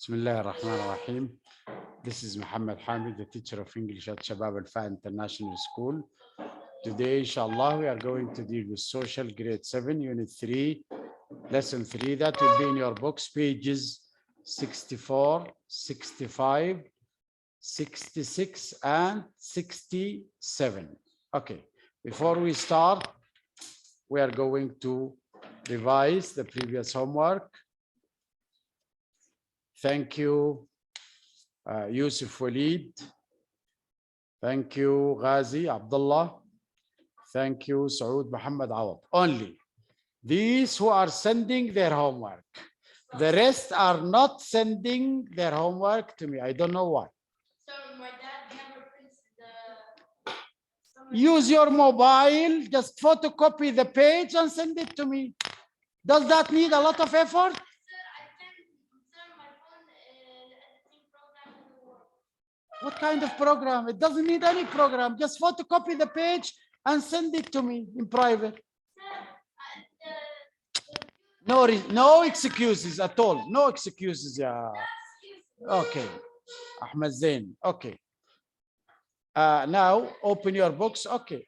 Bismillah ar-Rahman ar-Rahim. This is Muhammad Hamid, the teacher of English at Shabab Al-Fa International School. Today, inshallah, we are going to deal with social grade 7, unit 3, lesson 3. That will be in your books, pages 64, 65, 66, and 67. Okay, before we start, we are going to revise the previous homework. Thank you, Yusuf Walid. Thank you, Ghazi Abdullah. Thank you, Saud Muhammad Awad. Only these who are sending their homework. The rest are not sending their homework to me. I don't know why. So my dad never prints the. Use your mobile, just photocopy the page and send it to me. Does that need a lot of effort? Sir, I can turn my phone editing program to work. What kind of program? It doesn't need any program. Just photocopy the page and send it to me in private. Sir, No excuses at all. No excuses. Yeah. Okay. Ahmed Zain. Okay. Now open your books. Okay.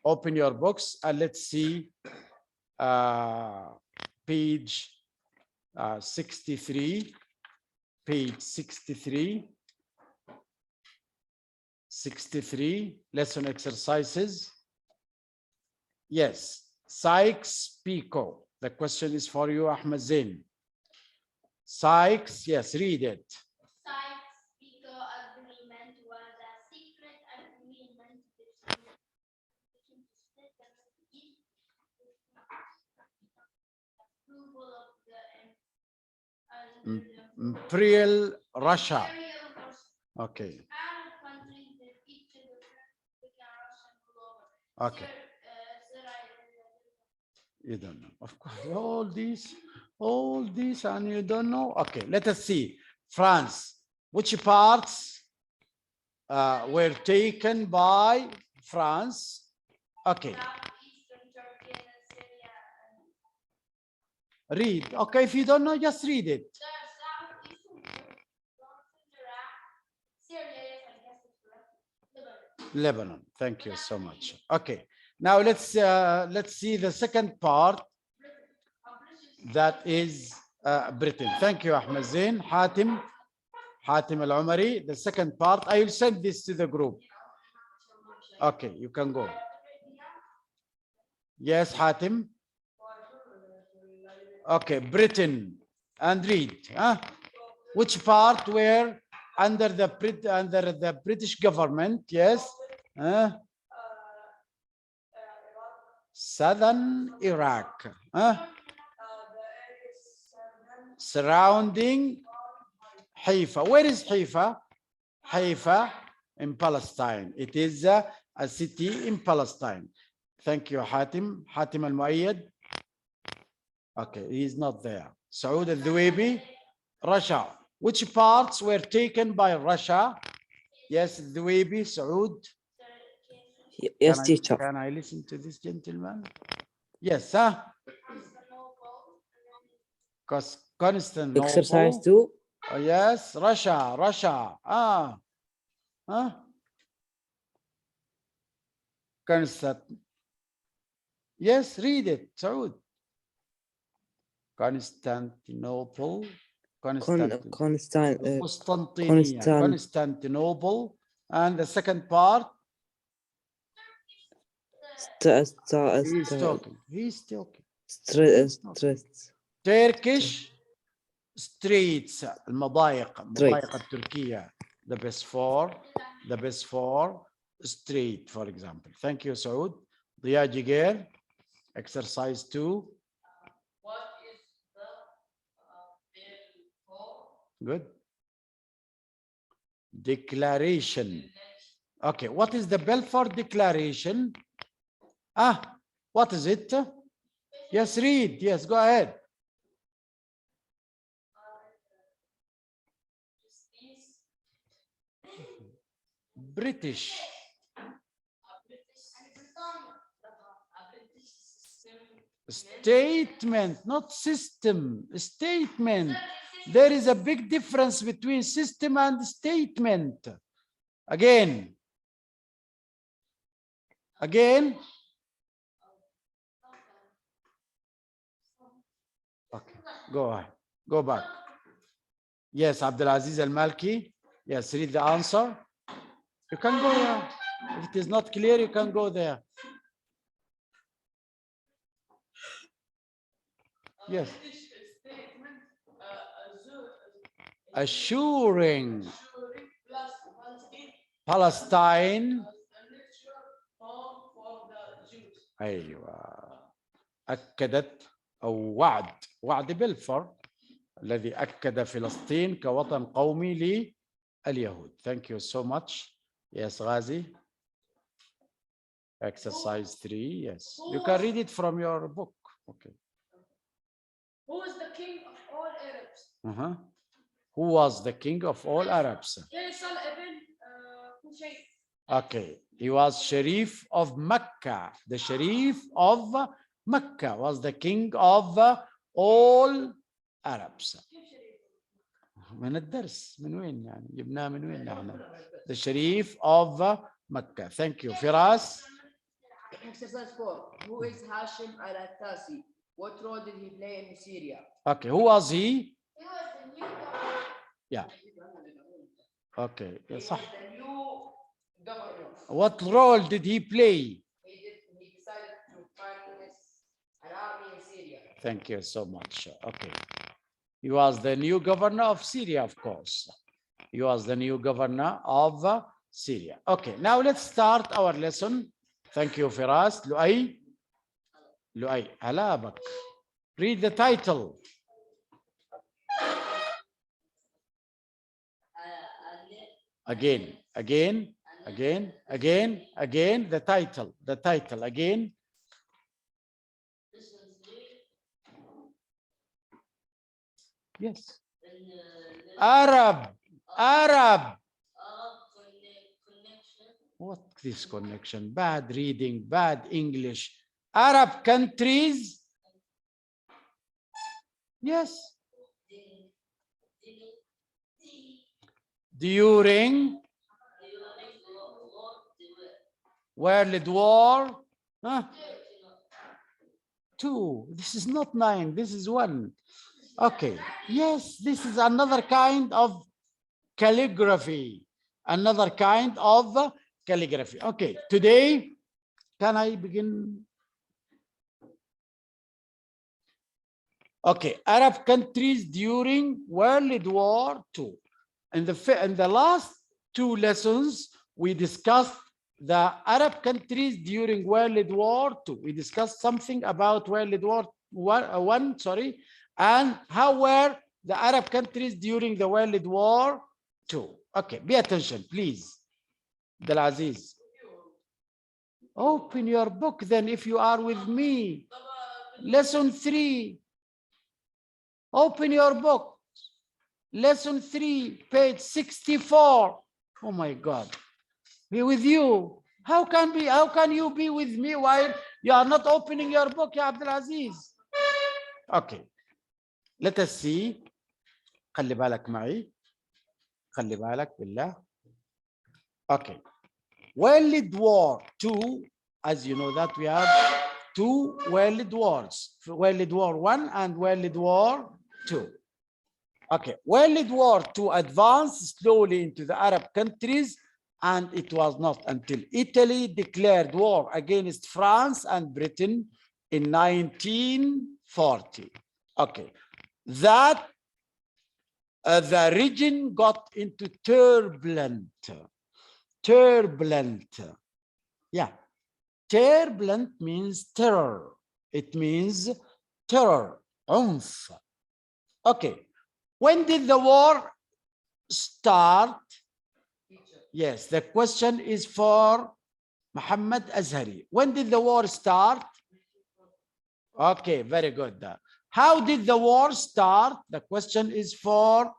Open your books and let's see page 63. Page 63. 63. Lesson exercises. Yes. Sykes-Picot. The question is for you, Ahmed Zain. Sykes, yes, read it. Sykes-Picot agreement was a secret agreement between the state approval of the Imperial Russia. Imperial Russia. Okay. Arab countries that each began Russian all over. Okay. Sir, You don't know. Of course, all these, and you don't know. Okay, let us see. France. Which parts were taken by France? Okay. Southeastern Turkey and Syria. Read. Okay, if you don't know, just read it. Sir, Southeastern Turkey, Iraq, Syria, yes, I guess it's correct. Lebanon. Thank you so much. Okay. Now let's see the second part. That is Britain. Thank you, Ahmed Zain. Hatim Al-Umari. The second part. I will send this to the group. Okay, you can go. Yes, Hatim. Okay, Britain. And read. Which part were under the British government? Yes. Southern Iraq. Surrounding Haifa. Where is Haifa? Haifa in Palestine. It is a city in Palestine. Thank you, Hatim. Hatim Al-Muayyad. Okay, he is not there. Saud Al-Dhuwaibi. Russia. Which parts were taken by Russia? Yes, Dhuwaibi, Saud. Yes, teacher. Can I listen to this gentleman? Yes, Constantinople. Exercise 2. Oh, yes, Russia. Yes, read it, Saud. Constantinople. Constantinople. And the second part. He's talking. Turkish streets. المضايق التركية. The best four street, for example. Thank you, Saud. Diya Jiger. Exercise 2. What is the bill for? Good. Declaration. Okay, what is the Balfour Declaration? What is it? Yes, read. Yes, go ahead. British. Statement, not system. Statement. There is a big difference between system and statement. Again. Again. Okay, go ahead. Go back. Yes, Abdulaziz Al-Malki. Yes, read the answer. You can go there. If it is not clear, you can go there. Yes. Assuring Palestine. أيوة. أكدت أو وعد بلفور الذي أكد فلسطين كوطن قومي لليهود. Thank you so much. Yes, Ghazi. Exercise 3. Yes, you can read it from your book. Okay. Who is the king of all Arabs? Who was the king of all Arabs? Faisal ibn Hushayn. Okay, he was Sharif of Mecca. The Sharif of Mecca was the king of all Arabs. من الدرس من وين يعني جبناه من وين نحن؟ The Sharif of Mecca. Thank you. Firas. Exercise 4. Who is Hashim al-Attasi? What role did he play in Syria? Okay, who was he? He was the new governor. Yeah. Okay, yeah, صح. The new governor. What role did he play? He decided to finance an army in Syria. Thank you so much. Okay. He was the new governor of Syria, of course. He was the new governor of Syria. Okay, now let's start our lesson. Thank you, Firas. Luay. Luay. Halabak. Read the title. Again, the title, again. Yes. Arab. What this connection? Bad reading, bad English. Arab countries. Yes. During World War II. This is not 9, this is 1. Okay, yes, this is another kind of calligraphy. Okay, today, can I begin? Okay, Arab countries during World War II. In the last 2 lessons, we discussed the Arab countries during World War II. We discussed something about World War I, and how were the Arab countries during the World War II. Okay, pay attention, please. Abdulaziz. Open your book then if you are with me. Lesson 3. Open your book. Lesson 3, page 64. Oh my God. Be with you. How can you be with me while you are not opening your book, Ya Abdulaziz? Okay. Let us see. خلي بالك معي. خلي بالك بالله. Okay. World War II, as you know that we have 2 world wars, World War I and World War II. Okay, World War II advanced slowly into the Arab countries, and it was not until Italy declared war against France and Britain in 1940. Okay, that the region got into turbulent. Yeah, turbulent means terror. It means terror, عنف. Okay, when did the war start? Yes, the question is for Muhammad Azhari. When did the war start? Okay, very good. How did the war start? The question is for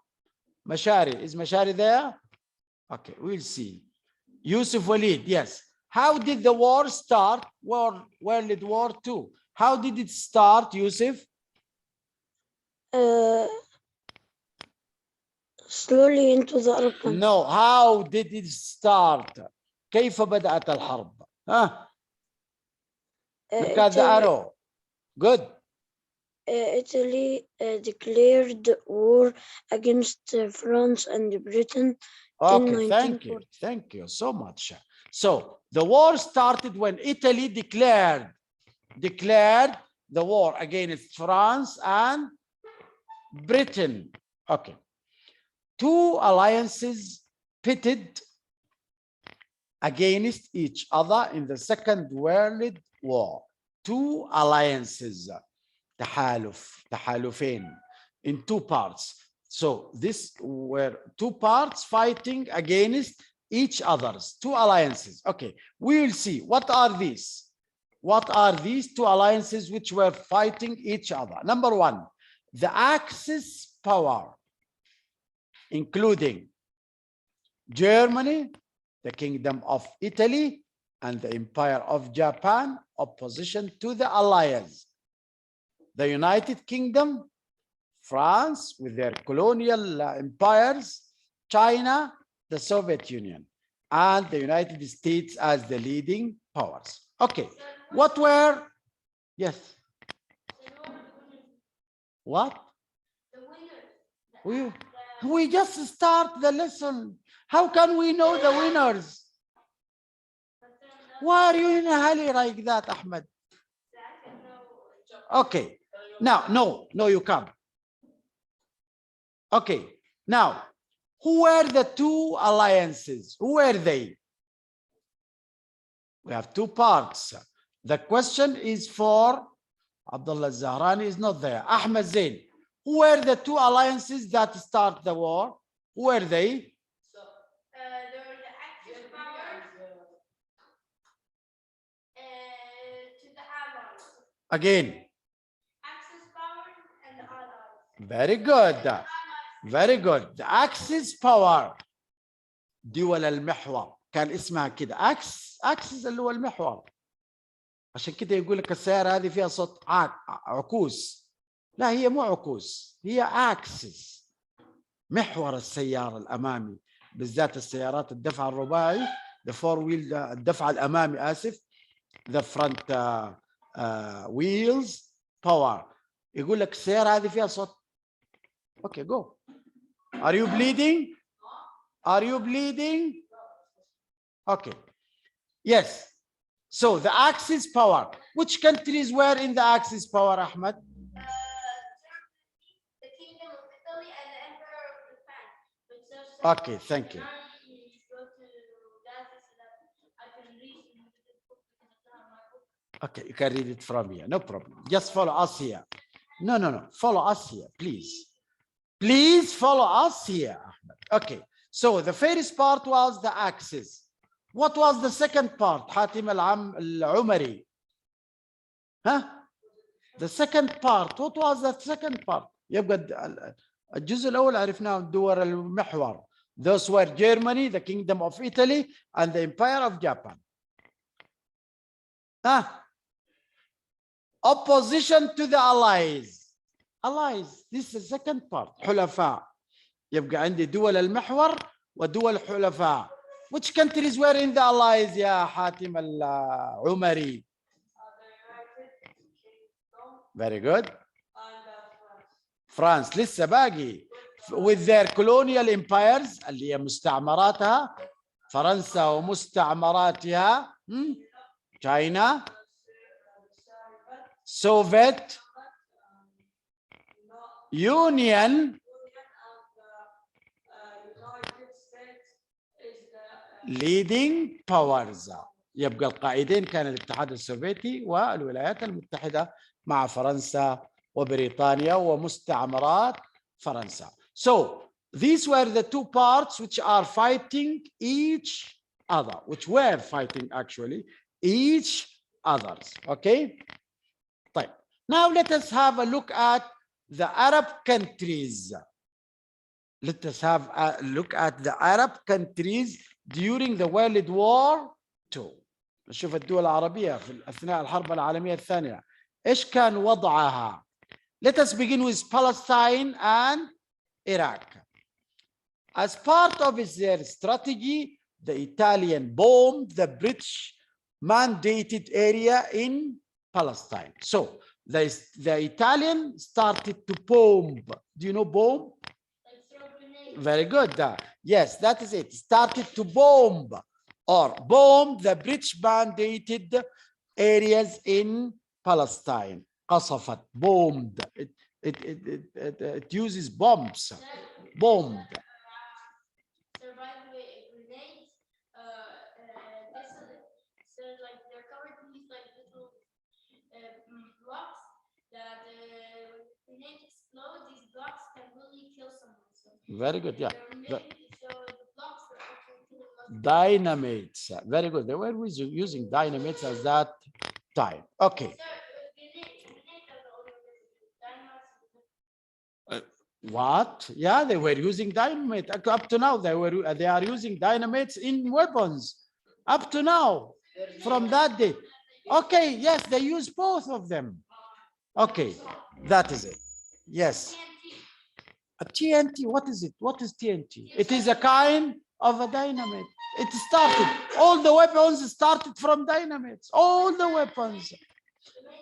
Mashari. Is Mashari there? Okay, we'll see. Yusuf Walid, yes. How did the war start? World War II. How did it start, Yusuf? Slowly into the Arab country. No, how did it start? كيف بدأت الحرب؟ ها؟ Look at the arrow. Good. Italy declared war against France and Britain. Okay, thank you. Thank you so much. So the war started when Italy declared the war against France and Britain. Okay. Two alliances pitted against each other in the Second World War. Two alliances, تحالفين, in two parts. So this were two parts fighting against each others, two alliances. Okay, we will see. What are these? What are these two alliances which were fighting each other? Number one, the Axis power, including Germany, the Kingdom of Italy, and the Empire of Japan, opposition to the Allies. The United Kingdom, France with their colonial empires, China, the Soviet Union, and the United States as the leading powers. Okay, what were, yes, what? We just start the lesson. How can we know the winners? Why are you in a hurry like that, Ahmed? Okay, now, no, you can't. Okay, now, who were the two alliances? Who were they? We have two parts. The question is for Abdullah Zahrani is not there. Ahmed Zain. Who were the two alliances that start the war? Who were they? There were the Axis powers to the Allies. Again. Axis powers and the Allies. Very good. Very good. The Axis power. دول المحور كان اسمها كده. Axis اللي هو المحور. عشان كده يقول لك السيارة هذه فيها صوت عكوس. لا هي مو عكوس، هي Axis. محور السيارة الأمامي، بالذات السيارات الدفع الرباعي، the four wheel الدفع الأمامي آسف، the front wheels power. يقول لك السيارة هذه فيها صوت. Okay, go. Are you bleeding? Are you bleeding? Okay. Yes. So the Axis power. Which countries were in the Axis power, Ahmed? The Kingdom of Italy and the Emperor of Japan. Okay, thank you. Okay, you can read it from here. No problem. Just follow us here. No. Follow us here, please. Please follow us here, Ahmed. Okay. So the first part was the Axis. What was the second part? Hatim al-Umari. Huh? The second part. What was the second part? يبقى الجزء الأول عرفناه دول المحور. Those were Germany, the Kingdom of Italy, and the Empire of Japan. Huh? Opposition to the Allies. Allies. This is the second part. حلفاء. يبقى عندي دول المحور ودول الحلفاء. Which countries were in the Allies يا حاتم العمري? Very good. France لسه باقي. With their colonial empires اللي هي مستعمراتها فرنسا ومستعمراتها China, Soviet Union, leading powers. يبقى القائدين كان الاتحاد السوفيتي والولايات المتحدة مع فرنسا وبريطانيا ومستعمرات فرنسا. So these were the two parts which are fighting each other, which were fighting actually each others. Okay. طيب. Now let us have a look at the Arab countries. Let us have a look at the Arab countries during the World War II. نشوف الدول العربية في أثناء الحرب العالمية الثانية إيش كان وضعها؟ Let us begin with Palestine and Iraq. As part of their strategy, the Italian bombed the British mandated area in Palestine. So the Italian started to bomb. Do you know bomb? Like throw grenades. Very good. Yes, that is it. Started to bomb the British mandated areas in Palestine. قصفت, bombed. It uses bombs. Bombed. Survived with grenades. So like they're covered in these like little blocks that when grenade explodes, these blocks can really kill someone. So Very good. Yeah. they're made so the blocks are actually killing us. Dynamites. Very good. They were using dynamites at that time. Okay. Sir, grenades are the only way to do it. Dynamites. What? Yeah, they were using dynamite. Up to now, they are using dynamites in weapons. Up to now, from that day. Okay, yes, they use both of them. Okay, that is it. Yes. A TNT, what is it? What is TNT? It is a kind of a dynamite. It started, all the weapons started from dynamites, all the weapons.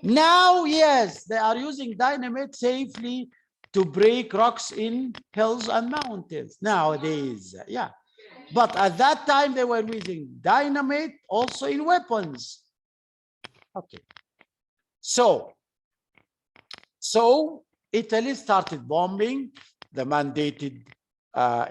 Now, yes, they are using dynamite safely to break rocks in hills and mountains nowadays. Yeah. But at that time, they were using dynamite also in weapons. Okay. So Italy started bombing the mandated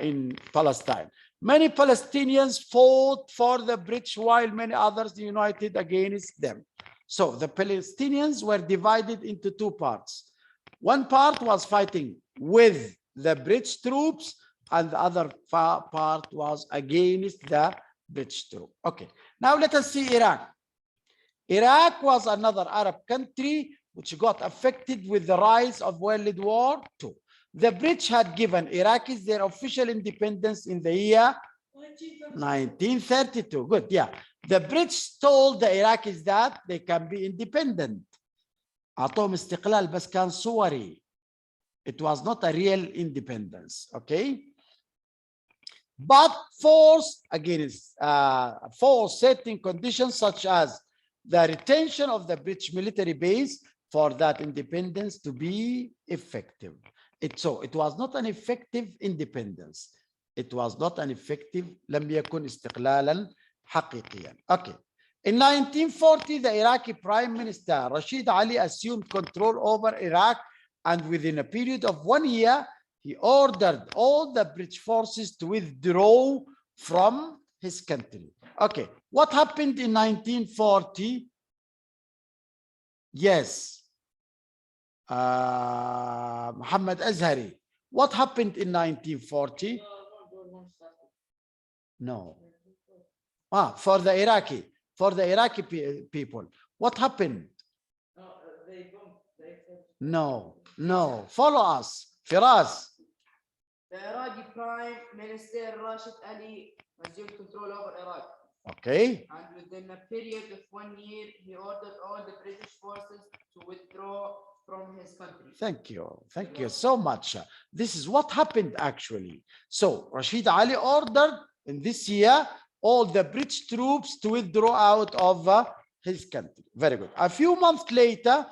in Palestine. Many Palestinians fought for the British while many others united against them. So the Palestinians were divided into two parts. One part was fighting with the British troops and the other part was against the British troops. Okay, now let us see Iraq. Iraq was another Arab country which got affected with the rise of World War II. The British had given Iraqis their official independence in the year 1932. Good, yeah. The British told the Iraqis that they can be independent. أعطوهم استقلال بس كان صوري. It was not a real independence, okay? But forced against for certain conditions such as the retention of the British military base for that independence to be effective. So it was not an effective independence. It was not an effective, لم يكن استقلالا حقيقيا. Okay. In 1940, the Iraqi Prime Minister Rashid Ali assumed control over Iraq, and within a period of 1 year, he ordered all the British forces to withdraw from his country. Okay, what happened in 1940? Yes, Muhammad Azhari. What happened in 1940? No. For the Iraqi people. What happened? No. Follow us. Firas. The Iraqi Prime Minister Rashid Ali assumed control over Iraq. Okay. And within a period of 1 year, he ordered all the British forces to withdraw from his country. Thank you so much. This is what happened actually. So Rashid Ali ordered in this year all the British troops to withdraw out of his country. Very good. A few months later,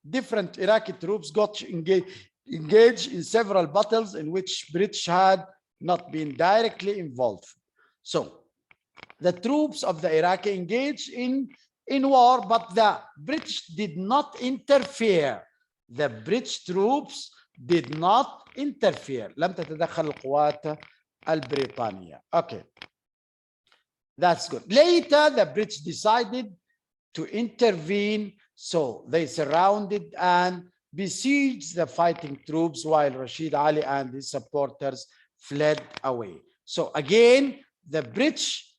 different Iraqi troops got engaged in several battles in which British had not been directly involved. So the troops of the Iraqi engaged in war, but the British did not interfere. The British troops did not interfere. لم تتدخل القوات البريطانية. Okay. That's good. Later, the British decided to intervene, so they surrounded and besieged the fighting troops while Rashid Ali and his supporters fled away. So again, the British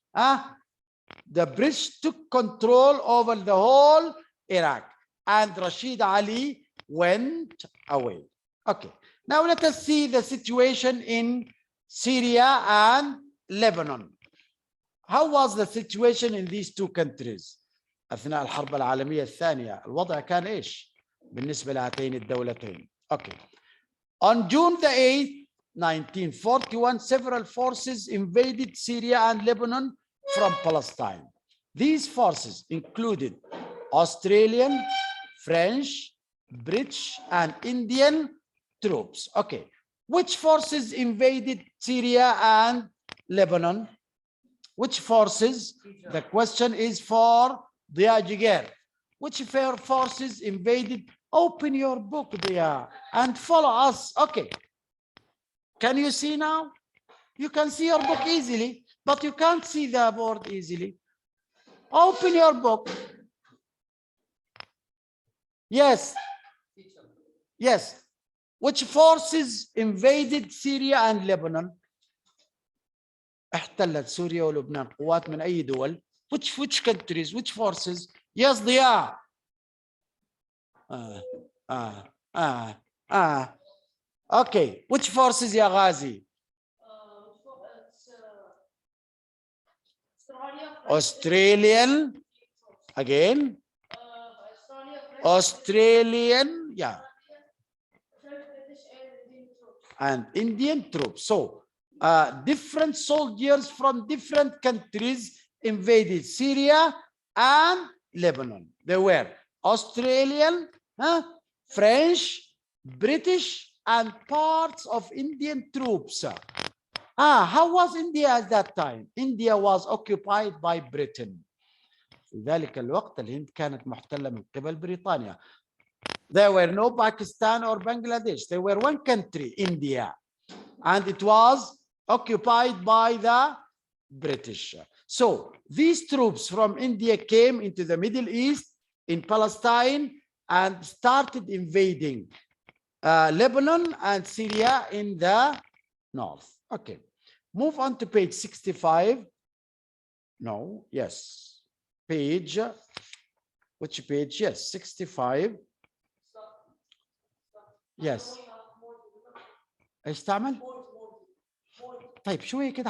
took control over the whole Iraq, and Rashid Ali went away. Okay, now let us see the situation in Syria and Lebanon. How was the situation in these two countries أثناء الحرب العالمية الثانية؟ الوضع كان إيش؟ بالنسبة لهاتين الدولتين. Okay. On June the 8th, 1941, several forces invaded Syria and Lebanon from Palestine. These forces included Australian, French, British, and Indian troops. Okay. Which forces invaded Syria and Lebanon? Which forces? The question is for Dia Jiger. Which forces invaded? Open your book, Dia, and follow us. Okay. Can you see now? You can see your book easily, but you can't see the board easily. Open your book. Yes. Yes. Which forces invaded Syria and Lebanon? احتلت سوريا ولبنان قوات من أي دول؟ Which countries? Which forces? Yes, Dia. Okay. Which forces يا غازي? Australian. Again. Australian. Yeah. And Indian troops. So different soldiers from different countries invaded Syria and Lebanon. They were Australian, French, British, and parts of Indian troops. How was India at that time? India was occupied by Britain. في ذلك الوقت الهند كانت محتلة من قبل بريطانيا. There were no Pakistan or Bangladesh. They were one country, India. And it was occupied by the British. So these troops from India came into the Middle East in Palestine and started invading Lebanon and Syria in the north. Okay. Move on to page 65. No, yes. Page, which page? Yes, 65. Yes. ايش تعمل؟ طيب شويه كده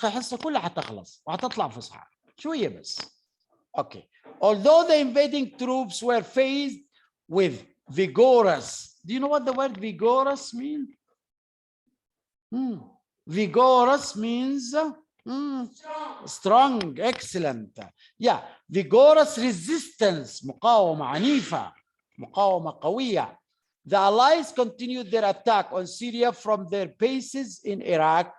الحصه كلها حتخلص وهتطلع فصحى شويه بس. Okay. Although the invading troops were faced with vigorous. Do you know what the word vigorous means? Vigorous means strong. Excellent. Yeah. Vigorous resistance. مقاومة عنيفة. مقاومة قوية. The Allies continued their attack on Syria from their bases in Iraq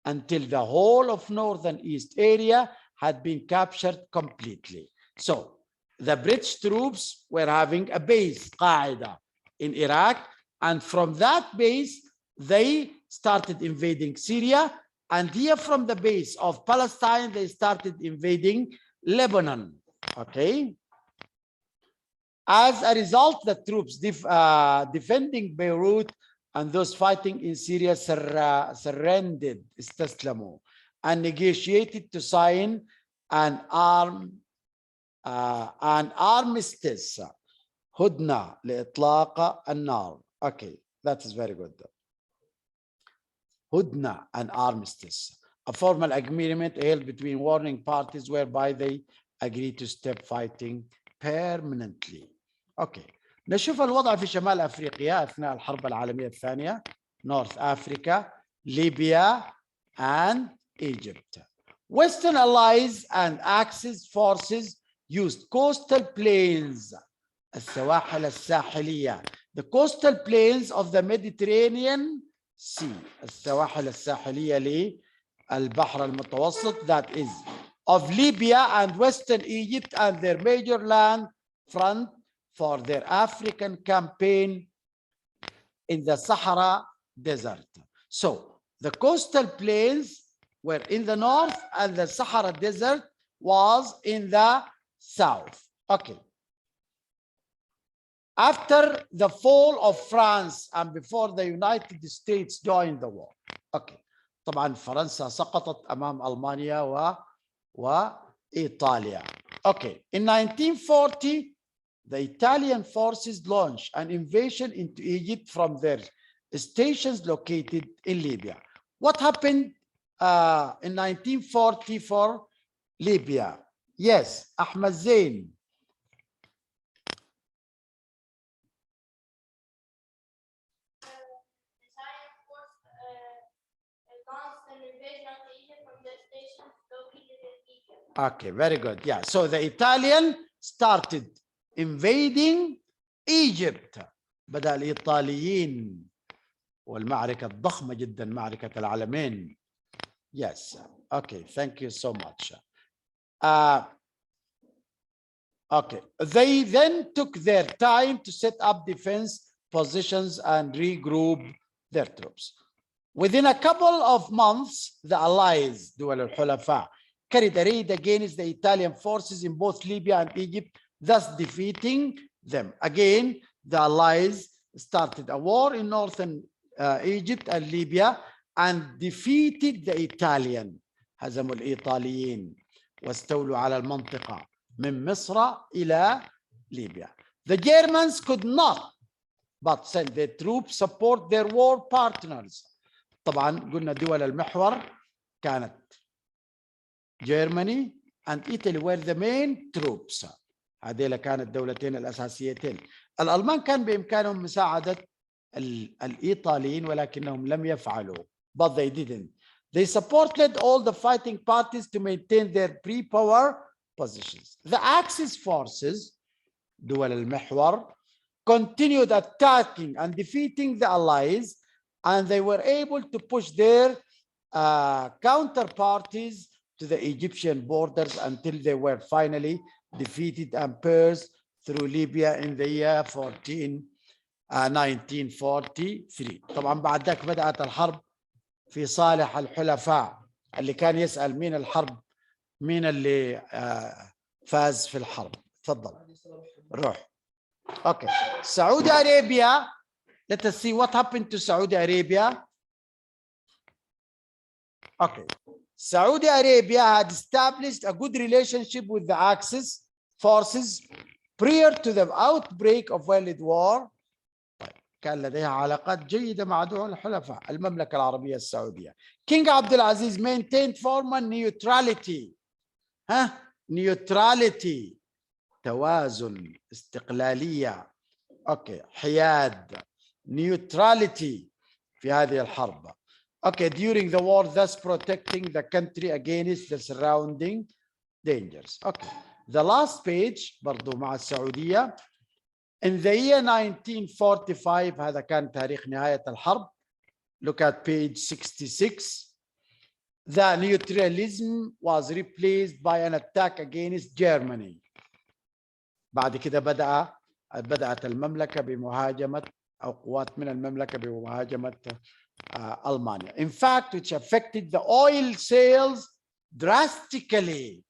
until the whole of northern east area had been captured completely. So the British troops were having a base, قاعدة, in Iraq, and from that base they started invading Syria, and here from the base of Palestine they started invading Lebanon. Okay. As a result, the troops defending Beirut and those fighting in Syria surrendered, استسلموا, and negotiated to sign an armistice, هدنة لإطلاق النار. Okay, that is very good. هدنة, an armistice, a formal agreement held between warring parties whereby they agree to stop fighting permanently. اوكي. نشوف الوضع في شمال افريقيا اثناء الحرب العالميه الثانيه. North Africa, Libya, and Egypt. Western Allies and Axis forces used coastal plains, السواحل الساحليه, the coastal plains of the Mediterranean Sea, السواحل الساحليه للبحر المتوسط, that is of Libya and Western Egypt, and their major land front for their African campaign in the Sahara Desert. So the coastal plains were in the north and the Sahara Desert was in the south. Okay. After the fall of France and before the United States joined the war. Okay. طبعا فرنسا سقطت أمام ألمانيا وإيطاليا. Okay. In 1940, the Italian forces launched an invasion into Egypt from their stations located in Libya. What happened in 1940 for Libya? Yes, Ahmed Zain. Okay, very good. Yeah, so the Italian started invading Egypt. بدأ الإيطاليين والمعركة الضخمة جدا معركة العلمين. Yes, okay, thank you so much. Okay, they then took their time to set up defense positions and regroup their troops. Within a couple of months, the allies, دول الحلفاء, carried a raid against the Italian forces in both Libya and Egypt, thus defeating them. Again, the allies started a war in northern Egypt and Libya and defeated the Italian. هزموا الإيطاليين واستولوا على المنطقة من مصر إلى ليبيا. The Germans could not but send their troops support their war partners. طبعا قلنا دول المحور كانت Germany and Italy were the main troops. هذيلا كانت الدولتين الأساسيتين. الألمان كان بإمكانهم مساعدة الإيطاليين ولكنهم لم يفعلوا. But they didn't. They supported all the fighting parties to maintain their pre-power positions. The Axis forces, دول المحور, continued attacking and defeating the allies, and they were able to push their counterparties to the Egyptian borders until they were finally defeated and pierced through Libya in the year 1943. طبعا بعد ذاك بدأت الحرب في صالح الحلفاء. اللي كان يسأل مين الحرب مين اللي فاز في الحرب. تفضل روح. Okay, Saudi Arabia, let us see what happened to Saudi Arabia. Okay, Saudi Arabia had established a good relationship with the Axis forces prior to the outbreak of World War. كان لديها علاقات جيدة مع دول الحلفاء المملكة العربية السعودية. King Abdul Aziz maintained formal neutrality. neutrality, توازن، استقلالية. Okay, حياد, neutrality في هذه الحرب. Okay, during the war, thus protecting the country against the surrounding dangers. Okay, the last page برضو مع السعودية. In the year 1945, هذا كان تاريخ نهاية الحرب. Look at page 66. The neutralism was replaced by an attack against Germany. بعد كده بدأت المملكة بمهاجمة أو قوات من المملكة بمهاجمة ألمانيا. In fact, which affected the oil sales drastically.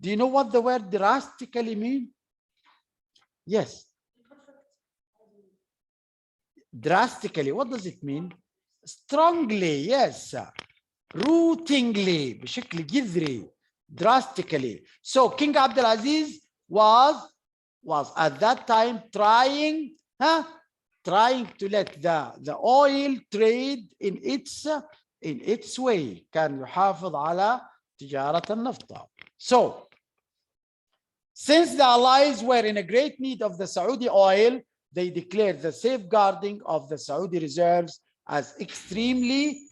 Do you know what the word drastically means? Yes. Drastically, what does it mean? Strongly, yes. Rootingly, بشكل جذري. Drastically. So King Abdulaziz was at that time trying to let the oil trade in its way. كان يحافظ على تجارة النفط. So since the allies were in a great need of the Saudi oil, they declared the safeguarding of the Saudi reserves as extremely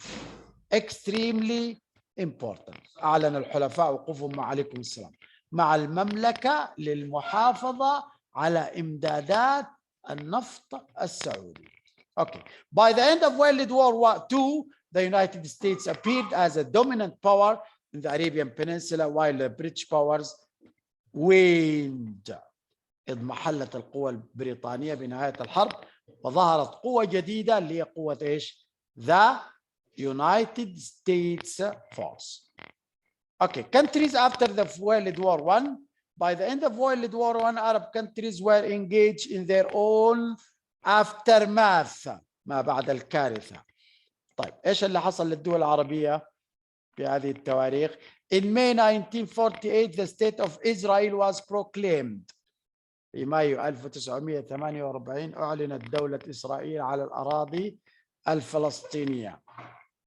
important. أعلن الحلفاء وقوفهم عليكم السلام مع المملكة للمحافظة على إمدادات النفط السعودي. Okay. By the end of World War II, the United States appeared as a dominant power in the Arabian Peninsula while the British powers waned. اضمحلت القوى البريطانية بنهاية الحرب وظهرت قوة جديدة اللي هي قوة ايش؟ The United States Force. Okay, countries after the World War I. By the end of World War I, Arab countries were engaged in their own aftermath. ما بعد الكارثة. طيب ايش اللي حصل للدول العربية في هذه التواريخ؟ In May 1948, the state of Israel was proclaimed. في مايو 1948 أعلنت دولة إسرائيل على الأراضي الفلسطينية.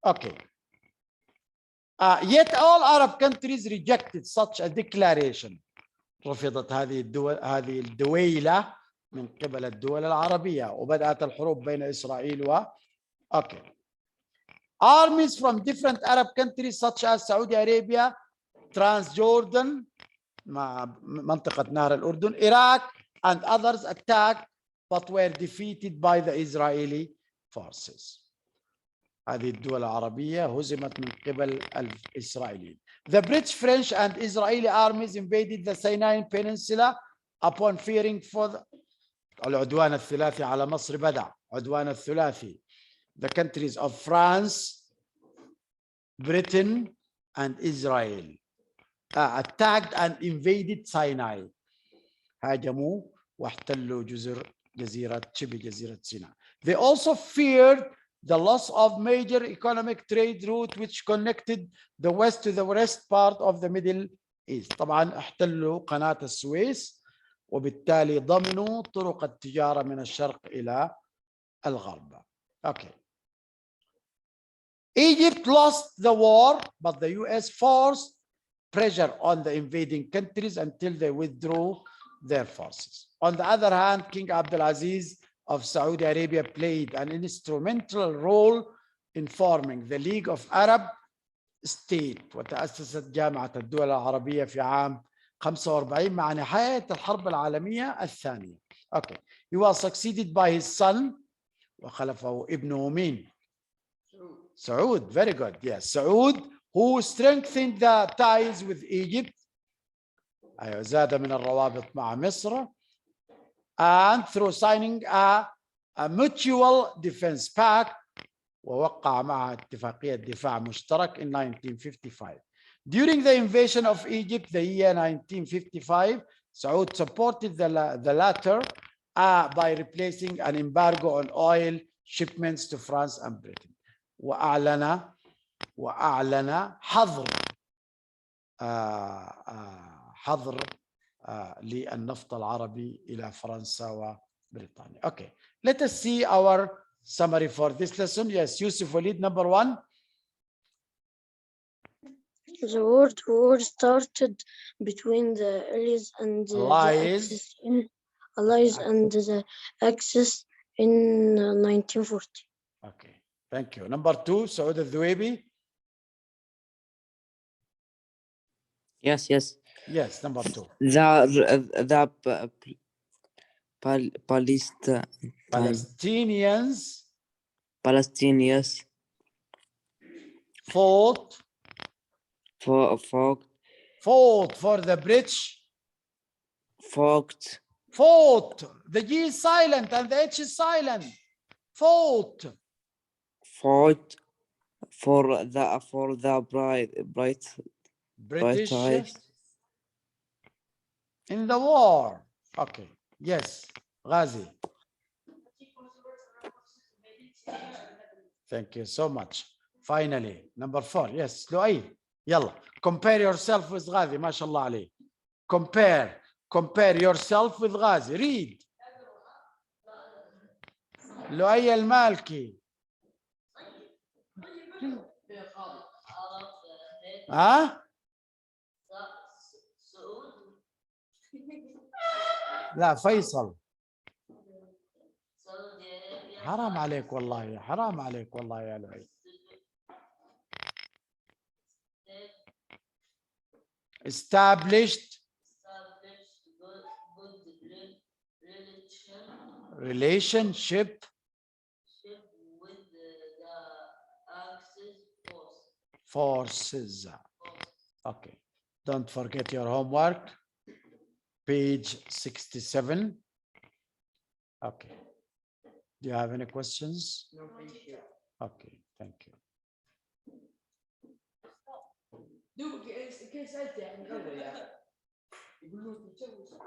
Okay. Yet all Arab countries rejected such a declaration. رفضت هذه الدويلة من قبل الدول العربية وبدأت الحروب بين إسرائيل و Okay. Armies from different Arab countries such as Saudi Arabia Transjordan, منطقة نهر الأردن, Iraq, and others attacked but were defeated by the Israeli forces. هذه الدول العربية هزمت من قبل الإسرائيليين. The British, French, and Israeli armies invaded the Sinai Peninsula upon fearing for العدوان الثلاثي على مصر بدأ. عدوان الثلاثي. The countries of France, Britain, and Israel attacked and invaded Sinai. هاجموا واحتلوا شبه جزيرة سيناء. They also feared the loss of major economic trade route which connected the west to the west part of the Middle East. طبعا احتلوا قناة السويس وبالتالي ضمنوا طرق التجارة من الشرق إلى الغرب. Okay. Egypt lost the war, but the US forced pressure on the invading countries until they withdrew their forces. On the other hand, King Abdulaziz of Saudi Arabia played an instrumental role in forming the League of Arab States, وتأسست جامعة الدول العربية في عام 45 مع نهاية الحرب العالمية الثانية. Okay. He was succeeded by his son وخلفه ابنه مين؟ Saud. Very good. Yes, Saud, who strengthened the ties with Egypt. زاد من الروابط مع مصر. And through signing a mutual defense pact ووقع مع اتفاقية دفاع مشترك in 1955. During the invasion of Egypt, the year 1955, Saud supported the latter by replacing an embargo on oil shipments to France and Britain. وأعلن حظر للنفط العربي إلى فرنسا وبريطانيا. Okay, let us see our summary for this lesson. Yes, Yusuf Walid, number 1. The World War started between the Allies and the Axis in 1940. Okay, thank you. Number 2, Saud al-Dhuwaibi. Yes. Yes, number 2. The Palestinians fought for the British. Fought. The G is silent and the H is silent. Fought for the British British in the war. Okay. Yes. Ghazi. Thank you so much. Finally, number 4. Yes. Luay. Yalla. Compare yourself with Ghazi. MashaAllah alayh. Compare yourself with Ghazi. Read. Luay al-Malki. ها؟ لا فيصل. حرام عليك والله، حرام عليك والله يا لؤي. Established relationship with the Axis forces. Okay, don't forget your homework. Page 67. Okay. Do you have any questions? No, thank you. Okay, thank you. كيف سألت يعني يقولوا